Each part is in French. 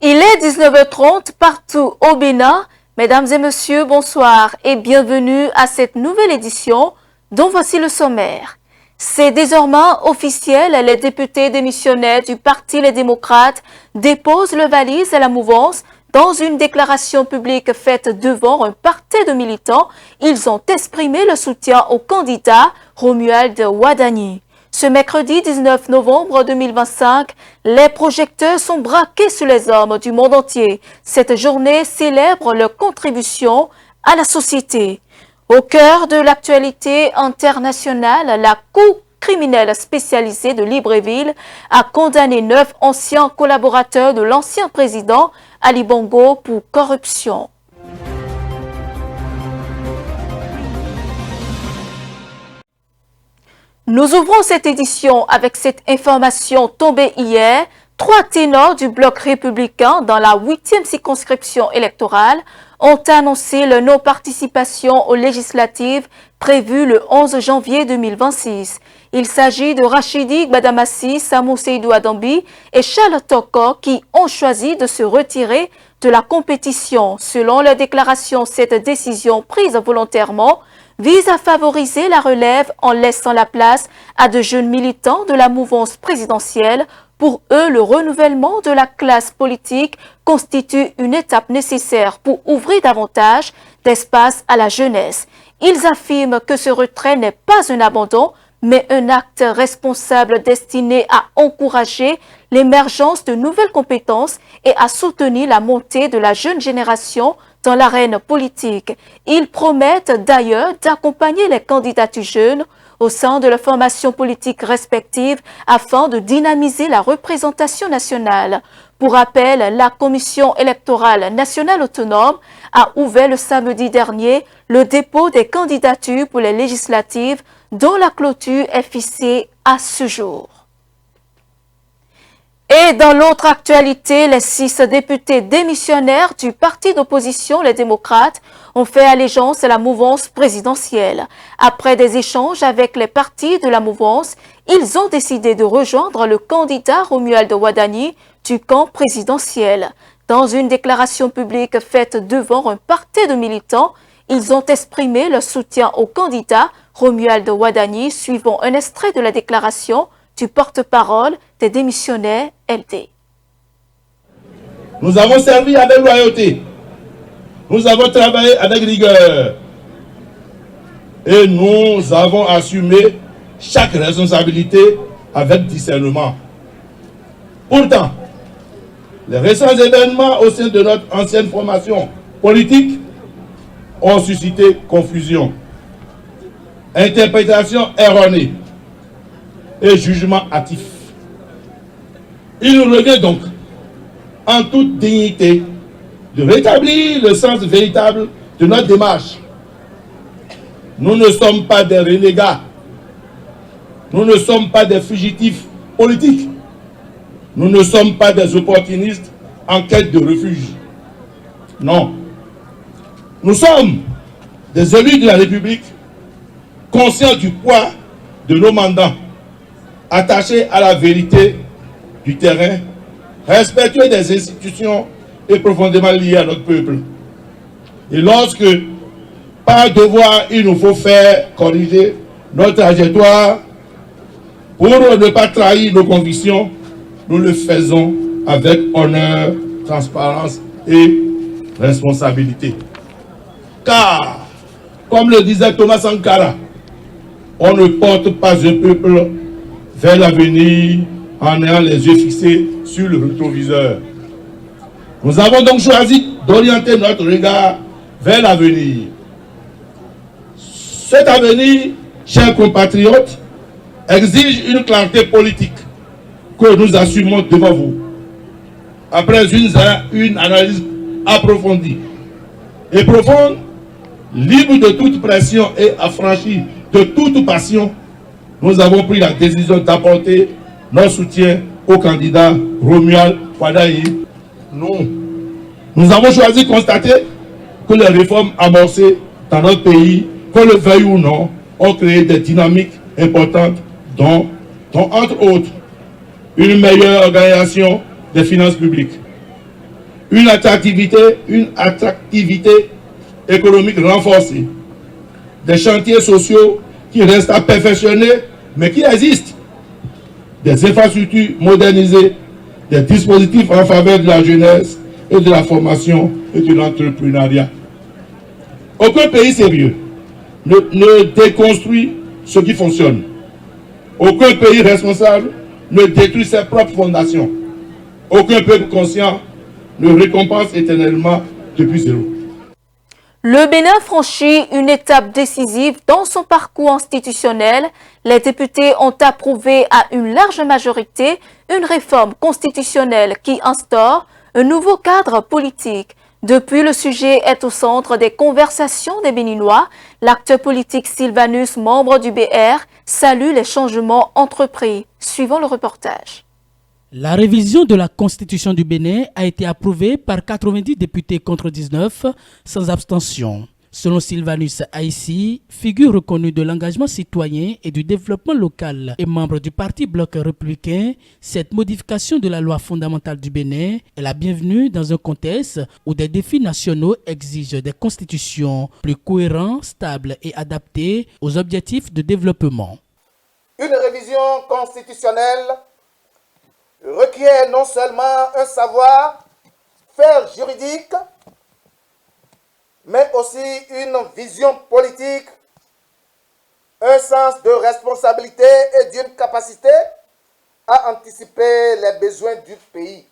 Il est 19h30 partout au Bénin. Mesdames et messieurs, bonsoir et bienvenue à cette nouvelle édition dont voici le sommaire. C'est désormais officiel, les députés démissionnaires du Parti Les Démocrates déposent le valise à la mouvance. Dans une déclaration publique faite devant un party de militants, ils ont exprimé le soutien au candidat Romuald Wadani. Ce mercredi 19 novembre 2025, les projecteurs sont braqués sur les hommes du monde entier. Cette journée célèbre leur contribution à la société. Au cœur de l'actualité internationale, la Cour criminelle spécialisée de Libreville a condamné 9 anciens collaborateurs de l'ancien président Ali Bongo pour corruption. Nous ouvrons cette édition avec cette information tombée hier. 3 ténors du bloc républicain dans la 8e circonscription électorale ont annoncé leur non-participation aux législatives prévues le 11 janvier 2026. Il s'agit de Rachidi Gbadamassi, Samou Seydou Adambi et Charles Toko qui ont choisi de se retirer de la compétition. Selon leur déclaration, cette décision prise volontairement vise à favoriser la relève en laissant la place à de jeunes militants de la mouvance présidentielle. Pour eux, le renouvellement de la classe politique constitue une étape nécessaire pour ouvrir davantage d'espace à la jeunesse. Ils affirment que ce retrait n'est pas un abandon, mais un acte responsable destiné à encourager l'émergence de nouvelles compétences et à soutenir la montée de la jeune génération dans l'arène politique. Ils promettent d'ailleurs d'accompagner les candidatures jeunes au sein de leurs formations politiques respectives afin de dynamiser la représentation nationale. Pour rappel, la Commission électorale nationale autonome a ouvert le samedi dernier le dépôt des candidatures pour les législatives dont la clôture est fixée à ce jour. Et dans l'autre actualité, les 6 députés démissionnaires du parti d'opposition, les démocrates, ont fait allégeance à la mouvance présidentielle. Après des échanges avec les partis de la mouvance, ils ont décidé de rejoindre le candidat Romuald Wadani du camp présidentiel. Dans une déclaration publique faite devant un party de militants, ils ont exprimé leur soutien au candidat Romuald Wadani, suivant un extrait de la déclaration du porte-parole des démissionnaires LD. Nous avons servi avec loyauté. Nous avons travaillé avec rigueur. Et nous avons assumé chaque responsabilité avec discernement. Pourtant, les récents événements au sein de notre ancienne formation politique ont suscité confusion, interprétation erronée et jugement hâtif. Il nous revient donc, en toute dignité, de rétablir le sens véritable de notre démarche. Nous ne sommes pas des renégats. Nous ne sommes pas des fugitifs politiques. Nous ne sommes pas des opportunistes en quête de refuge. Non. Nous sommes des élus de la République, conscients du poids de nos mandats, attachés à la vérité du terrain, respectueux des institutions et profondément liés à notre peuple. Et lorsque, par devoir, il nous faut faire corriger notre trajectoire pour ne pas trahir nos convictions, nous le faisons avec honneur, transparence et responsabilité. Car, comme le disait Thomas Sankara, on ne porte pas un peuple vers l'avenir en ayant les yeux fixés sur le rétroviseur. Nous avons donc choisi d'orienter notre regard vers l'avenir. Cet avenir, chers compatriotes, exige une clarté politique que nous assumons devant vous. Après une analyse approfondie et profonde, libre de toute pression et affranchi de toute passion, nous avons pris la décision d'apporter notre soutien au candidat Romuald Wadani. Nous avons choisi de constater que les réformes amorcées dans notre pays, qu'on le veuille ou non, ont créé des dynamiques importantes dont entre autres, une meilleure organisation des finances publiques, une attractivité économique renforcée, des chantiers sociaux qui restent à perfectionner, mais qui existent, des infrastructures modernisées, des dispositifs en faveur de la jeunesse et de la formation et de l'entrepreneuriat. Aucun pays sérieux ne déconstruit ce qui fonctionne. Aucun pays responsable ne détruit ses propres fondations. Aucun peuple conscient ne récompense éternellement depuis zéro. Le Bénin franchit une étape décisive dans son parcours institutionnel. Les députés ont approuvé à une large majorité une réforme constitutionnelle qui instaure un nouveau cadre politique. Depuis, le sujet est au centre des conversations des Béninois. L'acteur politique Sylvanus, membre du BR, salue les changements entrepris. Suivons le reportage. La révision de la Constitution du Bénin a été approuvée par 90 députés contre 19, sans abstention. Selon Sylvanus Aïssi, figure reconnue de l'engagement citoyen et du développement local et membre du Parti Bloc républicain, cette modification de la loi fondamentale du Bénin est la bienvenue dans un contexte où des défis nationaux exigent des constitutions plus cohérentes, stables et adaptées aux objectifs de développement. Une révision constitutionnelle requiert non seulement un savoir-faire juridique, mais aussi une vision politique, un sens de responsabilité et d'une capacité à anticiper les besoins du pays.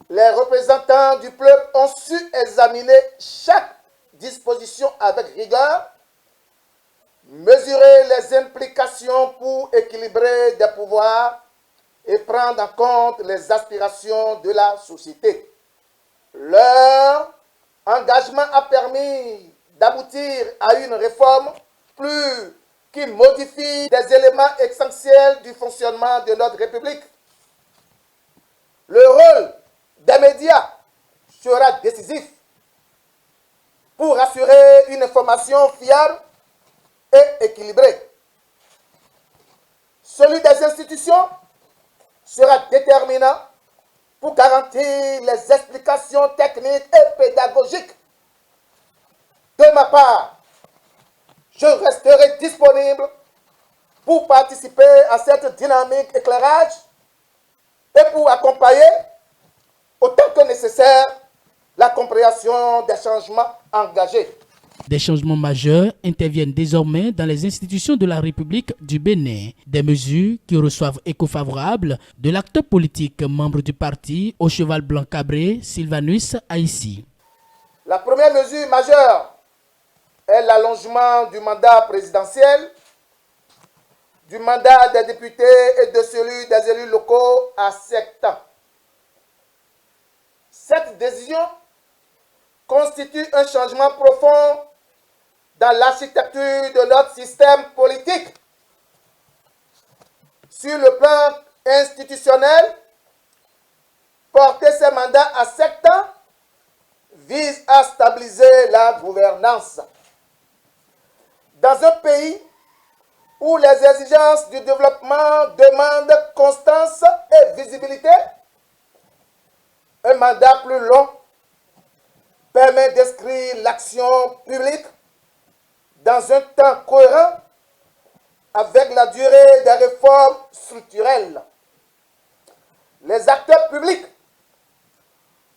Les représentants du peuple ont su examiner chaque disposition avec rigueur, mesurer les implications pour équilibrer des pouvoirs et prendre en compte les aspirations de la société. Leur engagement a permis d'aboutir à une réforme qui modifie des éléments essentiels du fonctionnement de notre République. Le rôle des médias sera décisif pour assurer une information fiable et équilibrée. Celui des institutions sera déterminant pour garantir les explications techniques et pédagogiques. De ma part, je resterai disponible pour participer à cette dynamique éclairage et pour accompagner, autant que nécessaire, la compréhension des changements engagés. Des changements majeurs interviennent désormais dans les institutions de la République du Bénin. Des mesures qui reçoivent écho favorable de l'acteur politique membre du parti au cheval blanc cabré, Sylvanus Aïssi. La première mesure majeure est l'allongement du mandat présidentiel, du mandat des députés et de celui des élus locaux à 7 ans. Cette décision constitue un changement profond dans l'architecture de notre système politique. Sur le plan institutionnel, porter ces mandats à 7 ans vise à stabiliser la gouvernance. Dans un pays où les exigences du développement demandent constance et visibilité, un mandat plus long permet d'inscrire l'action publique dans un temps cohérent avec la durée des réformes structurelles. Les acteurs publics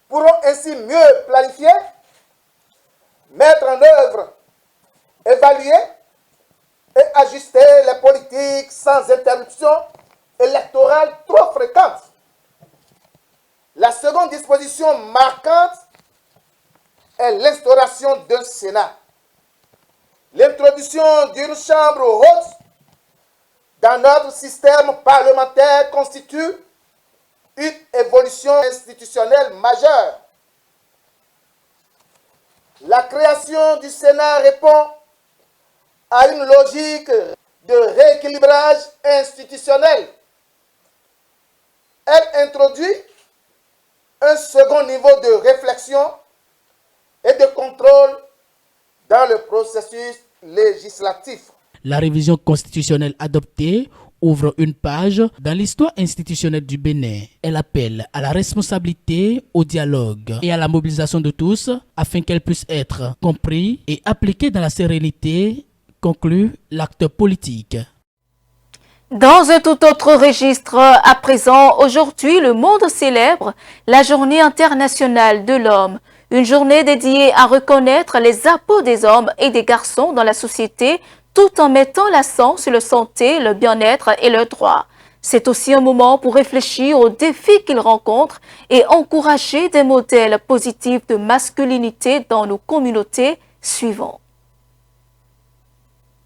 pourront ainsi mieux planifier, mettre en œuvre, évaluer et ajuster les politiques sans interruption électorale trop fréquente. La seconde disposition marquante est l'instauration d'un Sénat. L'introduction d'une chambre haute dans notre système parlementaire constitue une évolution institutionnelle majeure. La création du Sénat répond à une logique de rééquilibrage institutionnel. Elle introduit un second niveau de réflexion et de contrôle dans le processus législatif. La révision constitutionnelle adoptée ouvre une page dans l'histoire institutionnelle du Bénin. Elle appelle à la responsabilité, au dialogue et à la mobilisation de tous afin qu'elle puisse être comprise et appliquée dans la sérénité, conclut l'acteur politique. Dans un tout autre registre, à présent, aujourd'hui, le monde célèbre la Journée internationale de l'homme, une journée dédiée à reconnaître les apports des hommes et des garçons dans la société, tout en mettant l'accent sur la santé, le bien-être et leurs droits. C'est aussi un moment pour réfléchir aux défis qu'ils rencontrent et encourager des modèles positifs de masculinité dans nos communautés suivantes.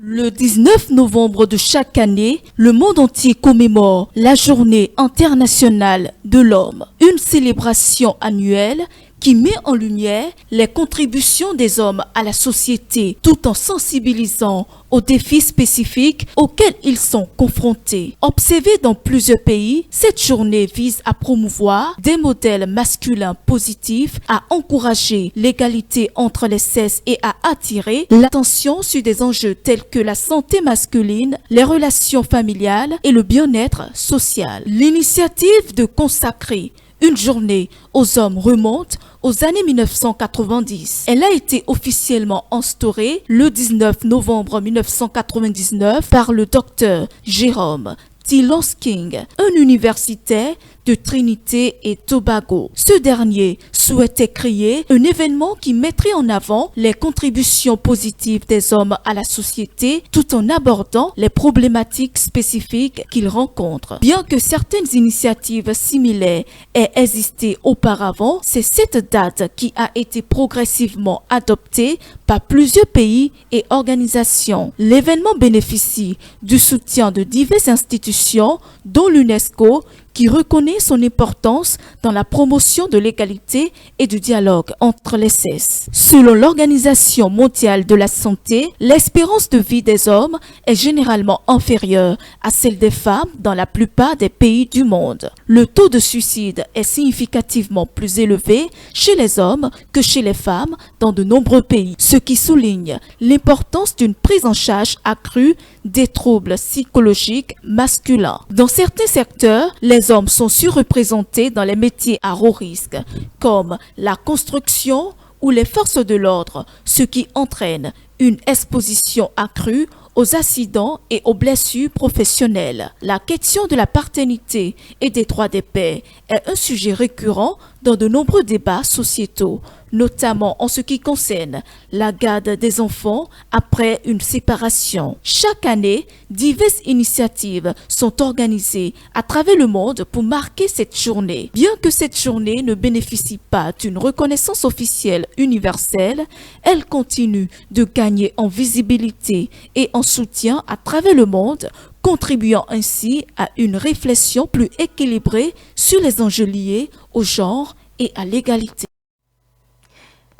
Le 19 novembre de chaque année, le monde entier commémore la Journée internationale de l'homme, une célébration annuelle qui met en lumière les contributions des hommes à la société tout en sensibilisant aux défis spécifiques auxquels ils sont confrontés. Observée dans plusieurs pays, cette journée vise à promouvoir des modèles masculins positifs, à encourager l'égalité entre les sexes et à attirer l'attention sur des enjeux tels que la santé masculine, les relations familiales et le bien-être social. L'initiative de consacrer une journée aux hommes remonte aux années 1990. Elle a été officiellement instaurée le 19 novembre 1999 par le docteur Jérôme T. Losking, un universitaire de Trinité et Tobago. Ce dernier souhaitait créer un événement qui mettrait en avant les contributions positives des hommes à la société tout en abordant les problématiques spécifiques qu'ils rencontrent. Bien que certaines initiatives similaires aient existé auparavant, c'est cette date qui a été progressivement adoptée par plusieurs pays et organisations. L'événement bénéficie du soutien de diverses institutions, dont l'UNESCO, qui reconnaît son importance dans la promotion de l'égalité et du dialogue entre les sexes. Selon l'Organisation mondiale de la santé, l'espérance de vie des hommes est généralement inférieure à celle des femmes dans la plupart des pays du monde. Le taux de suicide est significativement plus élevé chez les hommes que chez les femmes dans de nombreux pays, ce qui souligne l'importance d'une prise en charge accrue des troubles psychologiques masculins. Dans certains secteurs, les hommes sont surreprésentés dans les métiers à haut risque, comme la construction ou les forces de l'ordre, ce qui entraîne une exposition accrue aux accidents et aux blessures professionnelles. La question de la paternité et des droits des pères est un sujet récurrent dans de nombreux débats sociétaux, notamment en ce qui concerne la garde des enfants après une séparation. Chaque année, diverses initiatives sont organisées à travers le monde pour marquer cette journée. Bien que cette journée ne bénéficie pas d'une reconnaissance officielle universelle, elle continue de gagner en visibilité et en soutien à travers le monde, contribuant ainsi à une réflexion plus équilibrée sur les enjeux liés au genre et à l'égalité.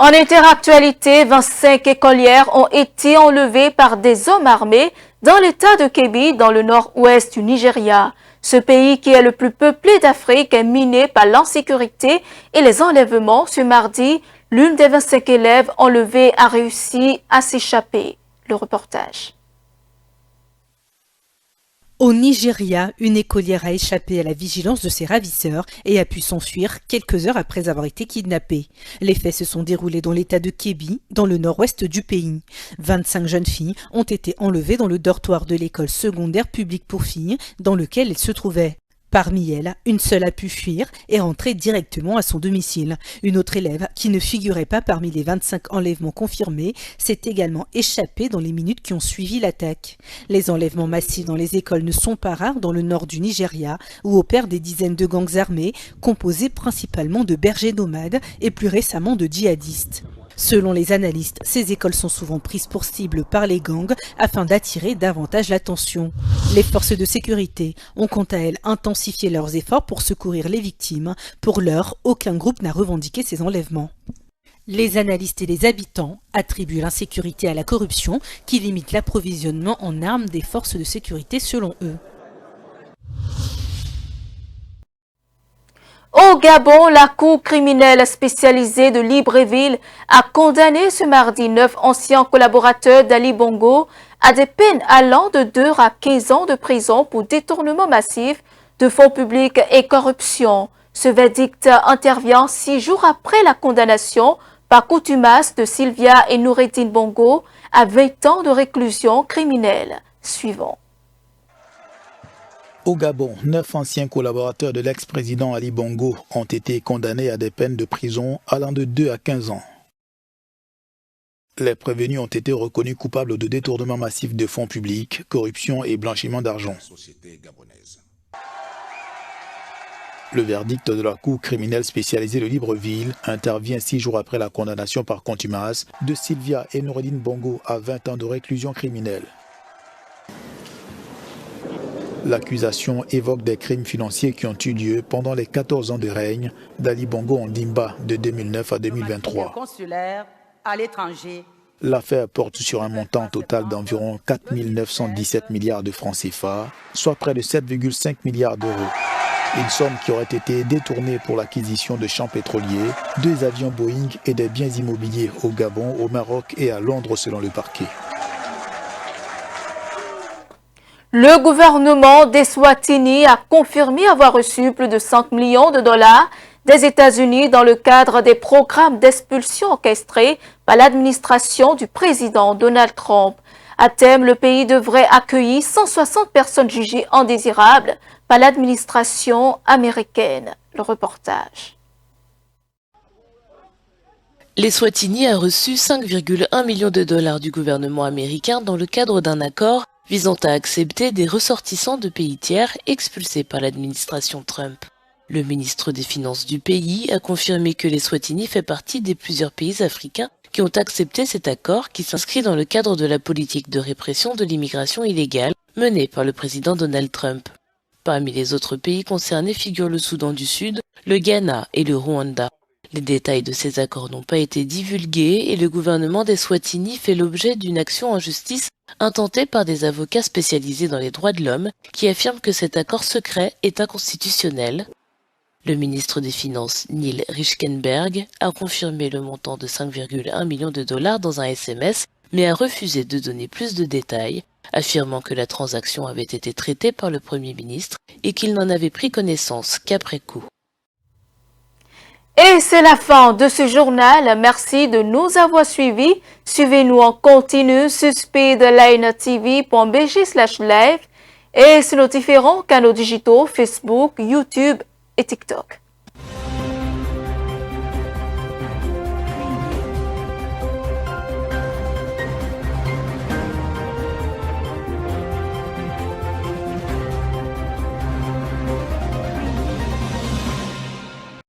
En interactualité, 25 écolières ont été enlevées par des hommes armés dans l'état de Kebbi, dans le nord-ouest du Nigeria. Ce pays, qui est le plus peuplé d'Afrique, est miné par l'insécurité et les enlèvements. Ce mardi, l'une des 25 élèves enlevées a réussi à s'échapper. Le reportage. Au Nigeria, une écolière a échappé à la vigilance de ses ravisseurs et a pu s'enfuir quelques heures après avoir été kidnappée. Les faits se sont déroulés dans l'état de Kebbi, dans le nord-ouest du pays. 25 jeunes filles ont été enlevées dans le dortoir de l'école secondaire publique pour filles dans lequel elles se trouvaient. Parmi elles, une seule a pu fuir et rentrer directement à son domicile. Une autre élève, qui ne figurait pas parmi les 25 enlèvements confirmés, s'est également échappée dans les minutes qui ont suivi l'attaque. Les enlèvements massifs dans les écoles ne sont pas rares dans le nord du Nigeria, où opèrent des dizaines de gangs armés, composés principalement de bergers nomades et plus récemment de djihadistes. Selon les analystes, ces écoles sont souvent prises pour cible par les gangs afin d'attirer davantage l'attention. Les forces de sécurité ont quant à elles intensifié leurs efforts pour secourir les victimes. Pour l'heure, aucun groupe n'a revendiqué ces enlèvements. Les analystes et les habitants attribuent l'insécurité à la corruption qui limite l'approvisionnement en armes des forces de sécurité selon eux. Au Gabon, la Cour criminelle spécialisée de Libreville a condamné ce mardi 9 anciens collaborateurs d'Ali Bongo à des peines allant de 2 à 15 ans de prison pour détournement massif de fonds publics et corruption. Ce verdict intervient 6 jours après la condamnation par contumace de Sylvia et Noureddine Bongo à 20 ans de réclusion criminelle. Suivant. Au Gabon, 9 anciens collaborateurs de l'ex-président Ali Bongo ont été condamnés à des peines de prison allant de 2 à 15 ans. Les prévenus ont été reconnus coupables de détournement massif de fonds publics, corruption et blanchiment d'argent. Le verdict de la Cour criminelle spécialisée de Libreville intervient 6 jours après la condamnation par contumace de Sylvia et Noureddine Bongo à 20 ans de réclusion criminelle. L'accusation évoque des crimes financiers qui ont eu lieu pendant les 14 ans de règne d'Ali Bongo en Dimba de 2009 à 2023. L'affaire porte sur un montant total d'environ 4 917 milliards de francs CFA, soit près de 7,5 milliards d'euros. Une somme qui aurait été détournée pour l'acquisition de champs pétroliers, 2 avions Boeing et des biens immobiliers au Gabon, au Maroc et à Londres selon le parquet. Le gouvernement d'Eswatini a confirmé avoir reçu plus de 5 millions de dollars des États-Unis dans le cadre des programmes d'expulsion orchestrés par l'administration du président Donald Trump. À terme, le pays devrait accueillir 160 personnes jugées indésirables par l'administration américaine. Le reportage. L'Eswatini a reçu 5,1 millions de dollars du gouvernement américain dans le cadre d'un accord visant à accepter des ressortissants de pays tiers expulsés par l'administration Trump. Le ministre des Finances du pays a confirmé que l'Eswatini fait partie des plusieurs pays africains qui ont accepté cet accord qui s'inscrit dans le cadre de la politique de répression de l'immigration illégale menée par le président Donald Trump. Parmi les autres pays concernés figurent le Soudan du Sud, le Ghana et le Rwanda. Les détails de ces accords n'ont pas été divulgués et le gouvernement d'Eswatini fait l'objet d'une action en justice intentée par des avocats spécialisés dans les droits de l'homme qui affirment que cet accord secret est inconstitutionnel. Le ministre des Finances, Neil Richkenberg, a confirmé le montant de 5,1 millions de dollars dans un SMS, mais a refusé de donner plus de détails, affirmant que la transaction avait été traitée par le Premier ministre et qu'il n'en avait pris connaissance qu'après coup. Et c'est la fin de ce journal. Merci de nous avoir suivis. Suivez-nous en continu sur speedlinetv.bg/live et sur nos différents canaux digitaux Facebook, YouTube et TikTok.